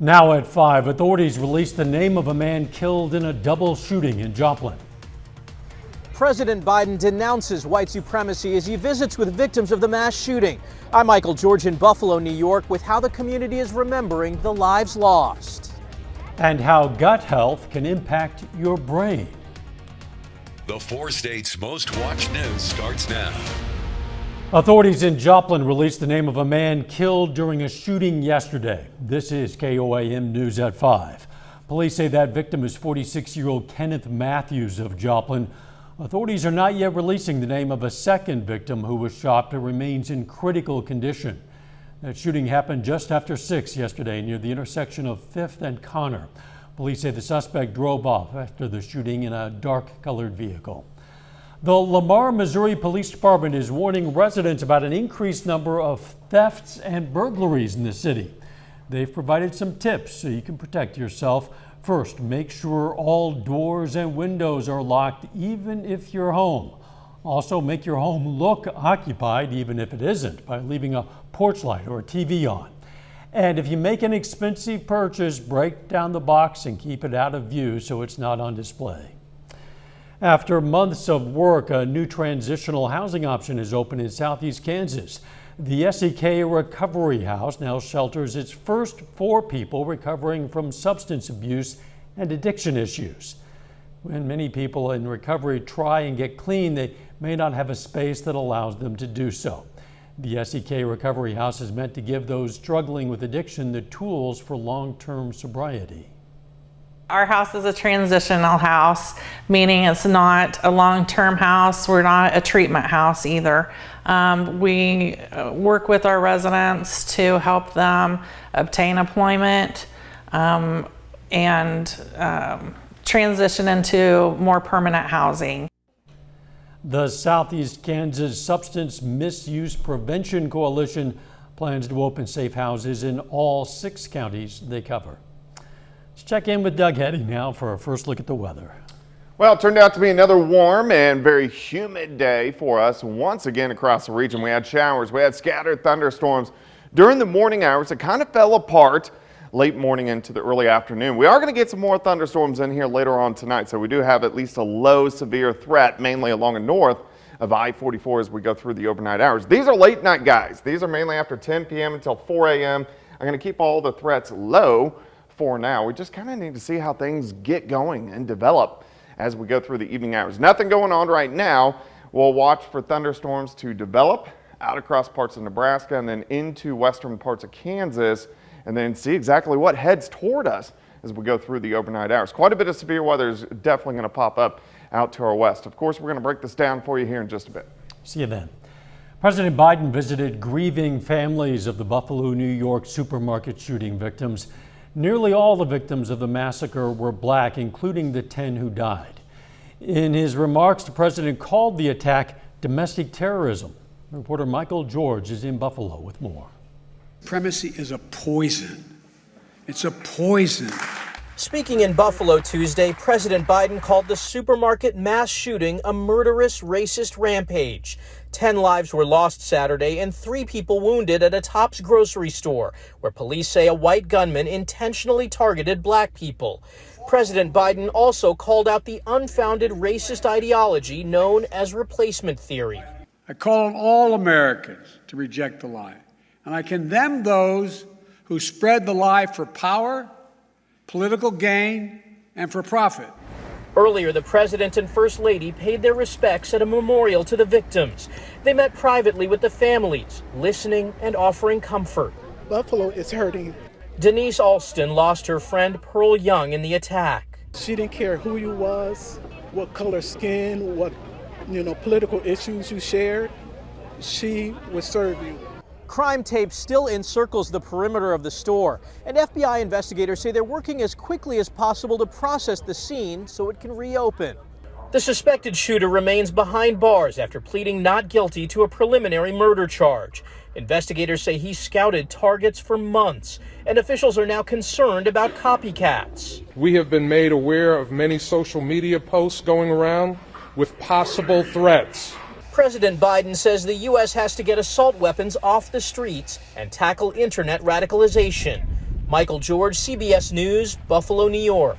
Now at 5, authorities released the name of a man killed in a double shooting in Joplin. President Biden denounces white supremacy as he visits with victims of the mass shooting. I'm Michael George in Buffalo, New York, with how the community is remembering the lives lost. And how gut health can impact your brain. The 4 states' most watched news starts now. Authorities in Joplin released the name of a man killed during a shooting yesterday. This is KOAM News at 5. Police say that victim is 46-year-old Kenneth Matthews of Joplin. Authorities are not yet releasing the name of a second victim who was shot but remains in critical condition. That shooting happened just after 6 yesterday near the intersection of 5th and Connor. Police say the suspect drove off after the shooting in a dark-colored vehicle. The Lamar, Missouri Police Department is warning residents about an increased number of thefts and burglaries in the city. They've provided some tips so you can protect yourself. First, make sure all doors and windows are locked even if you're home. Also, make your home look occupied even if it isn't by leaving a porch light or a TV on. And if you make an expensive purchase, break down the box and keep it out of view so it's not on display. After months of work, a new transitional housing option is open in southeast Kansas. The SEK Recovery House now shelters its first 4 people recovering from substance abuse and addiction issues. When many people in recovery try and get clean, they may not have a space that allows them to do so. The SEK Recovery House is meant to give those struggling with addiction the tools for long-term sobriety. Our house is a transitional house, meaning it's not a long-term house. We're not a treatment house either. We work with our residents to help them obtain employment and transition into more permanent housing. The Southeast Kansas Substance Misuse Prevention Coalition plans to open safe houses in all 6 counties they cover. Let's check in with Doug Heading now for our first look at the weather. Well, it turned out to be another warm and very humid day for us once again across the region. We had showers, we had scattered thunderstorms during the morning hours. It kind of fell apart late morning into the early afternoon. We are going to get some more thunderstorms in here later on tonight, so we do have at least a low severe threat, mainly along the north of I-44 as we go through the overnight hours. These are late night guys. These are mainly after 10 p.m. until 4 a.m. I'm going to keep all the threats low for now. We just kind of need to see how things get going and develop as we go through the evening hours. Nothing going on right now. We'll watch for thunderstorms to develop out across parts of Nebraska and then into western parts of Kansas, and then see exactly what heads toward us as we go through the overnight hours. Quite a bit of severe weather is definitely going to pop up out to our west. Of course, we're going to break this down for you here in just a bit. See you then. President Biden visited grieving families of the Buffalo, New York supermarket shooting victims. Nearly all the victims of the massacre were black, including the 10 who died. In his remarks, the president called the attack domestic terrorism. Reporter Michael George is in Buffalo with more. Supremacy is a poison. It's a poison. Speaking in Buffalo Tuesday, President Biden called the supermarket mass shooting a murderous, racist rampage. 10 lives were lost Saturday and 3 people wounded at a Tops grocery store, where police say a white gunman intentionally targeted black people. President Biden also called out the unfounded racist ideology known as replacement theory. I call on all Americans to reject the lie, and I condemn those who spread the lie for power, political gain, and for profit. Earlier, the president and first lady paid their respects at a memorial to the victims. They met privately with the families, listening and offering comfort. Buffalo is hurting. Denise Alston lost her friend Pearl Young in the attack. She didn't care who you was, what color skin, what political issues you shared. She would serve you. Crime tape still encircles the perimeter of the store, and FBI investigators say they're working as quickly as possible to process the scene so it can reopen. The suspected shooter remains behind bars after pleading not guilty to a preliminary murder charge. Investigators say he scouted targets for months, and officials are now concerned about copycats. We have been made aware of many social media posts going around with possible threats. President Biden says the U.S. has to get assault weapons off the streets and tackle internet radicalization. Michael George, CBS News, Buffalo, New York.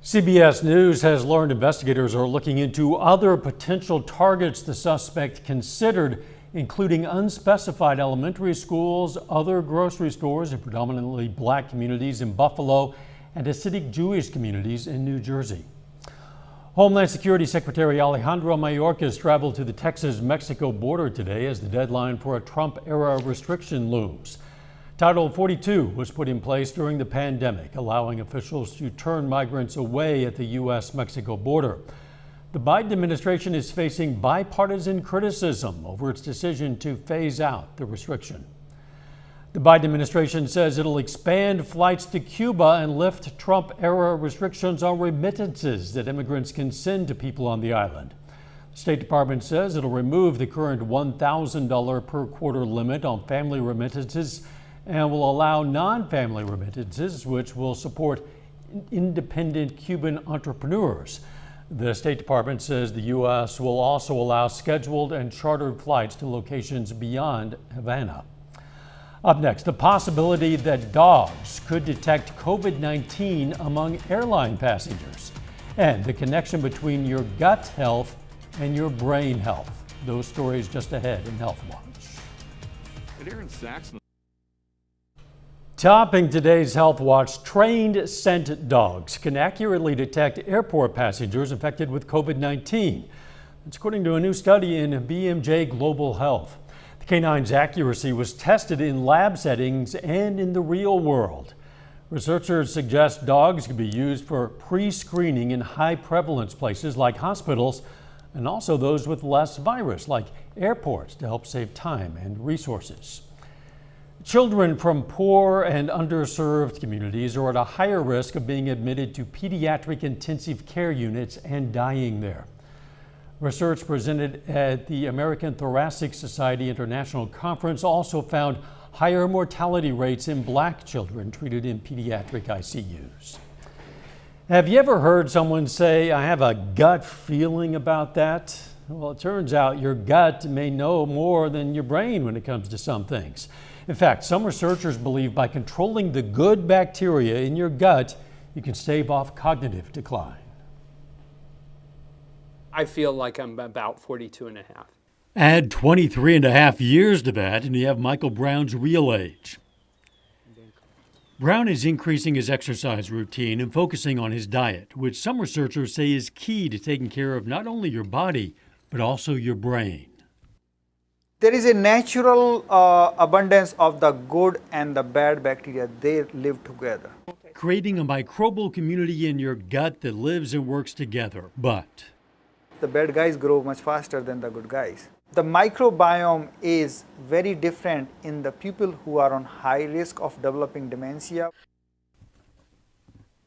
CBS News has learned investigators are looking into other potential targets the suspect considered, including unspecified elementary schools, other grocery stores in predominantly black communities in Buffalo, and Hasidic Jewish communities in New Jersey. Homeland Security Secretary Alejandro Mayorkas traveled to the Texas-Mexico border today as the deadline for a Trump-era restriction looms. Title 42 was put in place during the pandemic, allowing officials to turn migrants away at the U.S.-Mexico border. The Biden administration is facing bipartisan criticism over its decision to phase out the restriction. The Biden administration says it'll expand flights to Cuba and lift Trump-era restrictions on remittances that immigrants can send to people on the island. The State Department says it'll remove the current $1,000 per quarter limit on family remittances and will allow non-family remittances, which will support independent Cuban entrepreneurs. The State Department says the U.S. will also allow scheduled and chartered flights to locations beyond Havana. Up next, the possibility that dogs could detect COVID-19 among airline passengers, and the connection between your gut health and your brain health. Those stories just ahead in Healthwatch. Topping today's Healthwatch, trained scent dogs can accurately detect airport passengers infected with COVID-19. That's according to a new study in BMJ Global Health. The canine's accuracy was tested in lab settings and in the real world. Researchers suggest dogs can be used for pre-screening in high prevalence places like hospitals and also those with less virus like airports to help save time and resources. Children from poor and underserved communities are at a higher risk of being admitted to pediatric intensive care units and dying there. Research presented at the American Thoracic Society International Conference also found higher mortality rates in black children treated in pediatric ICUs. Have you ever heard someone say, "I have a gut feeling about that"? Well, it turns out your gut may know more than your brain when it comes to some things. In fact, some researchers believe by controlling the good bacteria in your gut, you can stave off cognitive decline. I feel like I'm about 42 and a half. Add 23 and a half years to that, and you have Michael Brown's real age. Brown is increasing his exercise routine and focusing on his diet, which some researchers say is key to taking care of not only your body, but also your brain. There is a natural abundance of the good and the bad bacteria. They live together. Creating a microbial community in your gut that lives and works together, but the bad guys grow much faster than the good guys. The microbiome is very different in the people who are on high risk of developing dementia.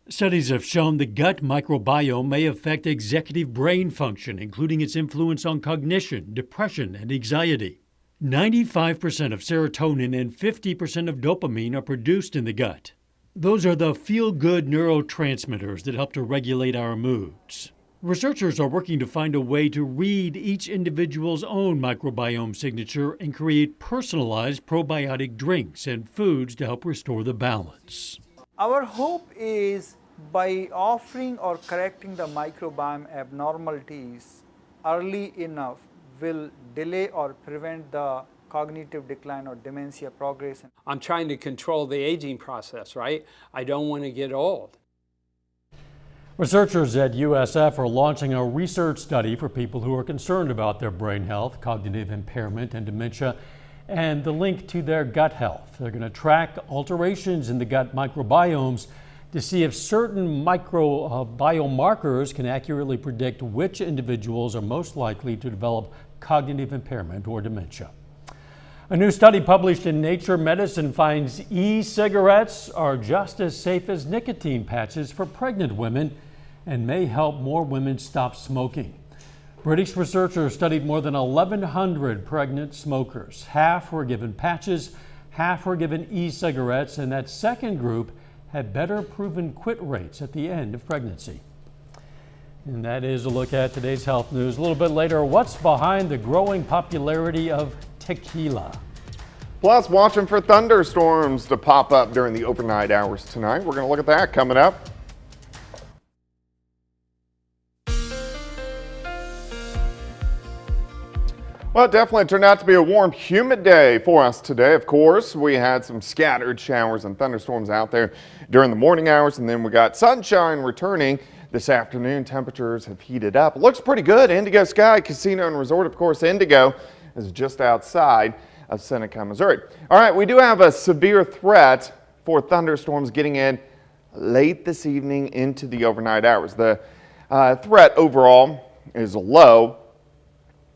Studies have shown the gut microbiome may affect executive brain function, including its influence on cognition, depression, and anxiety. 95% of serotonin and 50% of dopamine are produced in the gut. Those are the feel-good neurotransmitters that help to regulate our moods. Researchers are working to find a way to read each individual's own microbiome signature and create personalized probiotic drinks and foods to help restore the balance. Our hope is by offering or correcting the microbiome abnormalities early enough will delay or prevent the cognitive decline or dementia progression. I'm trying to control the aging process, right? I don't want to get old. Researchers at USF are launching a research study for people who are concerned about their brain health, cognitive impairment, and dementia, and the link to their gut health. They're going to track alterations in the gut microbiomes to see if certain biomarkers can accurately predict which individuals are most likely to develop cognitive impairment or dementia. A new study published in Nature Medicine finds e-cigarettes are just as safe as nicotine patches for pregnant women and may help more women stop smoking. British researchers studied more than 1,100 pregnant smokers. Half were given patches, half were given e-cigarettes, and that second group had better proven quit rates at the end of pregnancy. And that is a look at today's health news. A little bit later, what's behind the growing popularity of tequila? Plus, watching for thunderstorms to pop up during the overnight hours tonight. We're going to look at that coming up. Well, it definitely turned out to be a warm, humid day for us today. Of course, we had some scattered showers and thunderstorms out there during the morning hours, and then we got sunshine returning this afternoon. Temperatures have heated up. It looks pretty good. Indigo Sky Casino and Resort, of course, Indigo is just outside of Seneca, Missouri. All right, we do have a severe threat for thunderstorms getting in late this evening into the overnight hours. The threat overall is low.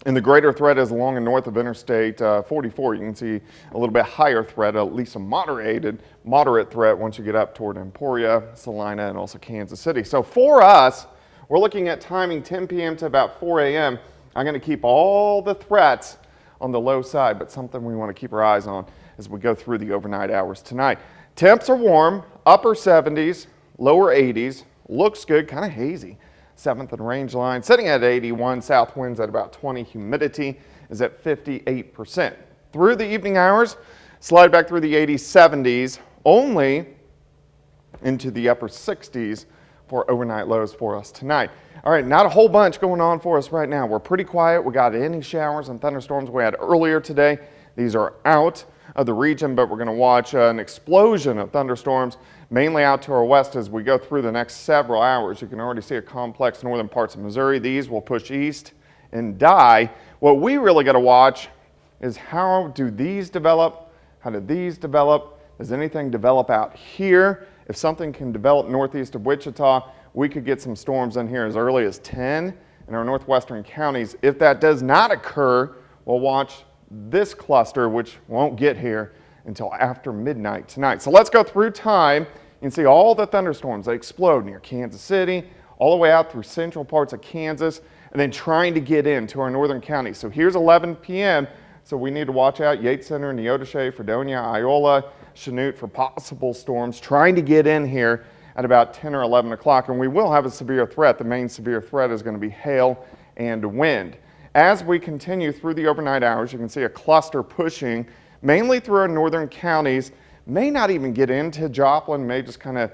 And the greater threat is along and north of Interstate 44. You can see a little bit higher threat, at least a moderate threat once you get up toward Emporia, Salina, and also Kansas City. So for us, we're looking at timing 10 p.m. to about 4 a.m. I'm going to keep all the threats on the low side, but something we want to keep our eyes on as we go through the overnight hours tonight. Temps are warm, upper 70s, lower 80s. Looks good, kind of hazy. 7th and range line sitting at 81, south winds at about 20, humidity is at 58%. Through the evening hours, slide back through the 80s, 70s, only into the upper 60s for overnight lows for us tonight. All right, not a whole bunch going on for us right now. We're pretty quiet. We got any showers and thunderstorms we had earlier today. These are out of the region, but we're going to watch an explosion of thunderstorms mainly out to our west as we go through the next several hours. You can already see a complex northern parts of Missouri. These will push east and die. What we really got to watch is how do these develop? How do these develop? Does anything develop out here? If something can develop northeast of Wichita, we could get some storms in here as early as 10 in our northwestern counties. If that does not occur, we'll watch this cluster, which won't get here until after midnight tonight. So let's go through time. You can see all the thunderstorms. They explode near Kansas City, all the way out through central parts of Kansas, and then trying to get into our northern counties. So here's 11 p.m. So we need to watch out Yates Center, Neodesha, Fredonia, Iola, Chanute for possible storms trying to get in here at about 10 or 11 o'clock. And we will have a severe threat. The main severe threat is going to be hail and wind. As we continue through the overnight hours, you can see a cluster pushing mainly through our northern counties, may not even get into Joplin, may just kind of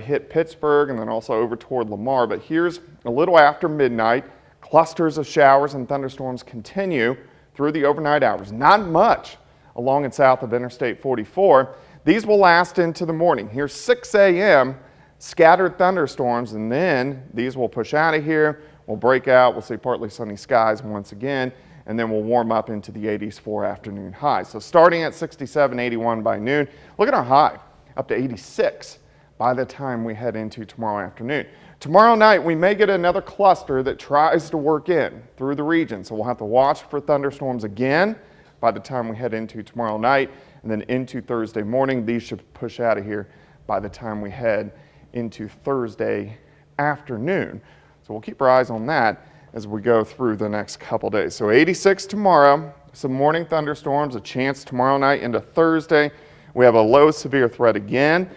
hit Pittsburgh and then also over toward Lamar. But here's a little after midnight, clusters of showers and thunderstorms continue through the overnight hours. Not much along and south of Interstate 44. These will last into the morning. Here's 6 a.m., scattered thunderstorms, and then these will push out of here. We'll break out. We'll see partly sunny skies once again, and then we'll warm up into the 80s for afternoon highs. So starting at 67, 81 by noon. Look at our high, up to 86 by the time we head into tomorrow afternoon. Tomorrow night, we may get another cluster that tries to work in through the region. So we'll have to watch for thunderstorms again by the time we head into tomorrow night, and then into Thursday morning. These should push out of here by the time we head into Thursday afternoon. So we'll keep our eyes on that as we go through the next couple days. So 86 tomorrow, some morning thunderstorms, a chance tomorrow night into Thursday. We have a low severe threat again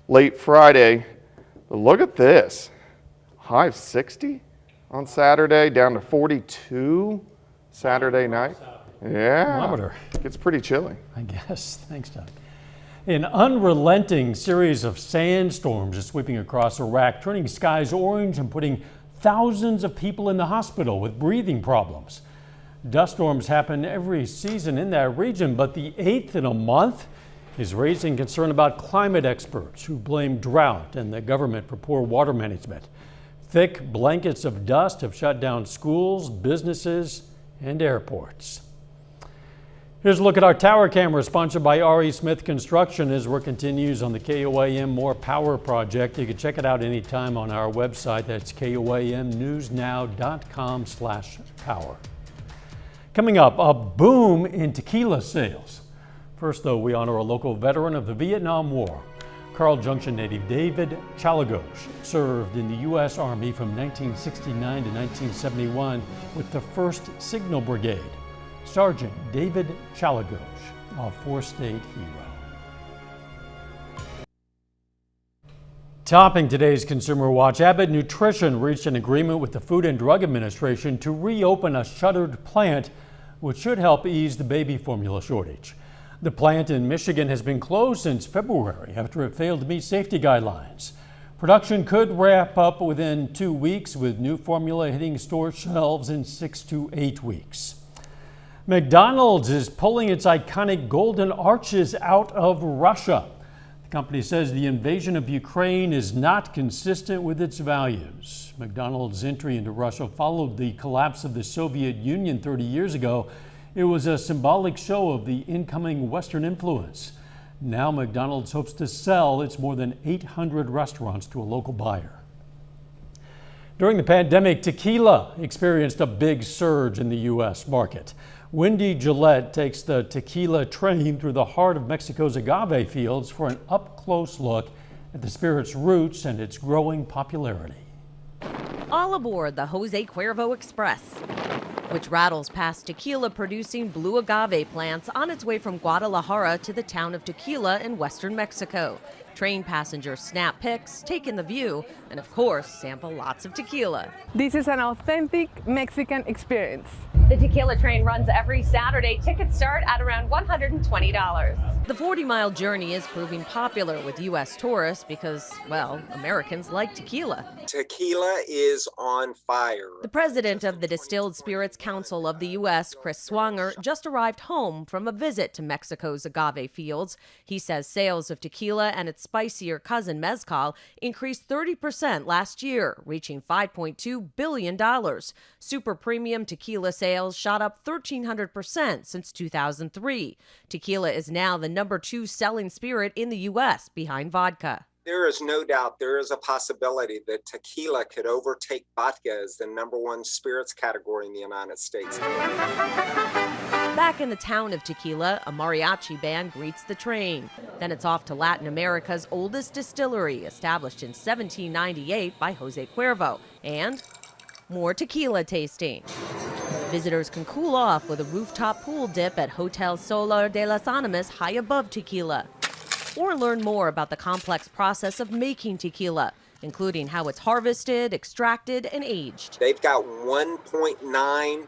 late Friday. But look at this, high of 60 on Saturday, down to 42 Saturday night. Yeah, Thermometer. It's pretty chilly. I guess. Thanks, Doug. An unrelenting series of sandstorms is sweeping across Iraq, turning skies orange and putting thousands of people in the hospital with breathing problems. Dust storms happen every season in that region, but the 8th in a month is raising concern about climate experts who blame drought and the government for poor water management. Thick blankets of dust have shut down schools, businesses, and airports. Here's a look at our tower camera, sponsored by R.E. Smith Construction, as work continues on the KOAM More Power project. You can check it out anytime on our website. That's KOAMnewsnow.com/power. Coming up, a boom in tequila sales. First, though, we honor a local veteran of the Vietnam War. Carl Junction native David Chalagos served in the U.S. Army from 1969 to 1971 with the 1st Signal Brigade. Sergeant David Chalagos, a 4-state hero. Topping today's Consumer Watch, Abbott Nutrition reached an agreement with the Food and Drug Administration to reopen a shuttered plant, which should help ease the baby formula shortage. The plant in Michigan has been closed since February after it failed to meet safety guidelines. Production could wrap up within 2 weeks, with new formula hitting store shelves in 6 to 8 weeks. McDonald's is pulling its iconic golden arches out of Russia. The company says the invasion of Ukraine is not consistent with its values. McDonald's entry into Russia followed the collapse of the Soviet Union 30 years ago. It was a symbolic show of the incoming Western influence. Now McDonald's hopes to sell its more than 800 restaurants to a local buyer. During the pandemic, tequila experienced a big surge in the U.S. market. Wendy Gillette takes the tequila train through the heart of Mexico's agave fields for an up-close look at the spirit's roots and its growing popularity. All aboard the Jose Cuervo Express, which rattles past tequila-producing blue agave plants on its way from Guadalajara to the town of Tequila in western Mexico. Train passengers snap pics, take in the view, and of course, sample lots of tequila. This is an authentic Mexican experience. The tequila train runs every Saturday. Tickets start at around $120. The 40-mile journey is proving popular with U.S. tourists because, well, Americans like tequila. Tequila is on fire. The president of the Distilled Spirits Council of the U.S., Chris Swanger, just arrived home from a visit to Mexico's agave fields. He says sales of tequila and its spicier cousin mezcal increased 30% last year, reaching $5.2 billion. Super premium tequila sales shot up 1,300% since 2003. Tequila is now the #2 selling spirit in the U.S. behind vodka. There is no doubt there is a possibility that tequila could overtake vodka as the #1 spirits category in the United States. Back in the town of Tequila, a mariachi band greets the train. Then it's off to Latin America's oldest distillery, established in 1798 by Jose Cuervo, and more tequila tasting. Visitors can cool off with a rooftop pool dip at Hotel Solar de las Animas high above Tequila, or learn more about the complex process of making tequila, including how it's harvested, extracted, and aged. They've got 1.9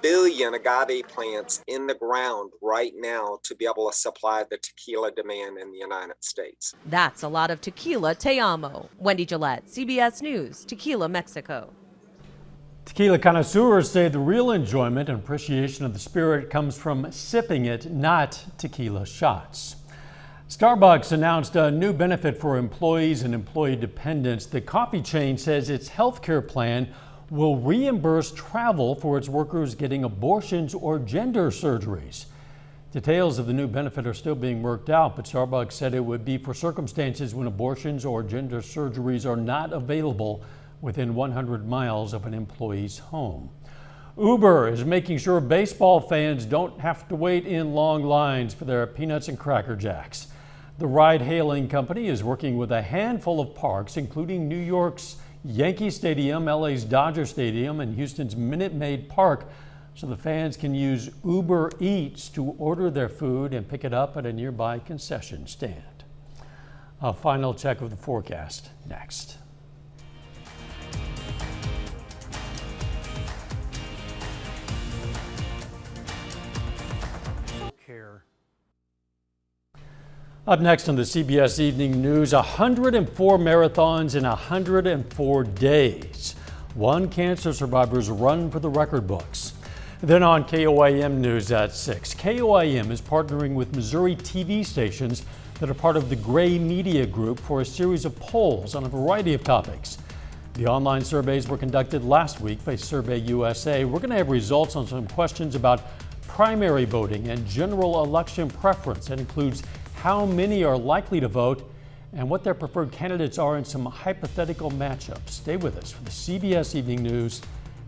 billion agave plants in the ground right now to be able to supply the tequila demand in the United States. That's a lot of tequila te amo. Wendy Gillette, CBS News, Tequila, Mexico. Tequila connoisseurs say the real enjoyment and appreciation of the spirit comes from sipping it, not tequila shots. Starbucks announced a new benefit for employees and employee dependents. The coffee chain says its health care plan will reimburse travel for its workers getting abortions or gender surgeries. Details of the new benefit are still being worked out, but Starbucks said it would be for circumstances when abortions or gender surgeries are not available within 100 miles of an employee's home. Uber is making sure baseball fans don't have to wait in long lines for their peanuts and Cracker Jacks. The ride-hailing company is working with a handful of parks, including New York's Yankee Stadium, LA's Dodger Stadium, and Houston's Minute Maid Park, so the fans can use Uber Eats to order their food and pick it up at a nearby concession stand. A final check of the forecast next. Up next on the CBS Evening News, 104 marathons in 104 days. One cancer survivor's run for the record books. Then on KOAM News at 6. KOAM is partnering with Missouri TV stations that are part of the Gray Media Group for a series of polls on a variety of topics. The online surveys were conducted last week by Survey USA. We're going to have results on some questions about primary voting and general election preference. That includes how many are likely to vote and what their preferred candidates are in some hypothetical matchups. Stay with us for the CBS Evening News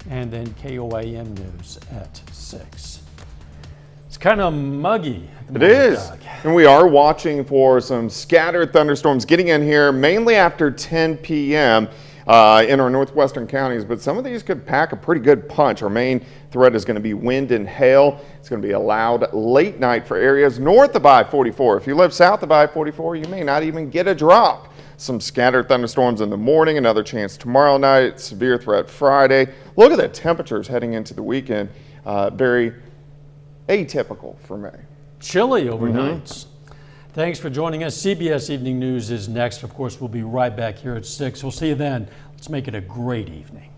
and then KOAM News at 6. It's kind of muggy. It is. And we are watching for some scattered thunderstorms getting in here mainly after 10 p.m. In our northwestern counties, but some of these could pack a pretty good punch. Our main threat is going to be wind and hail. It's going to be a loud late night for areas north of I-44. If you live south of I-44, you may not even get a drop. Some scattered thunderstorms in the morning, another chance tomorrow night, severe threat Friday. Look at the temperatures heading into the weekend. Very atypical for May. chilly overnights. Thanks for joining us. CBS Evening News is next. Of course, we'll be right back here at 6. We'll see you then. Let's make it a great evening.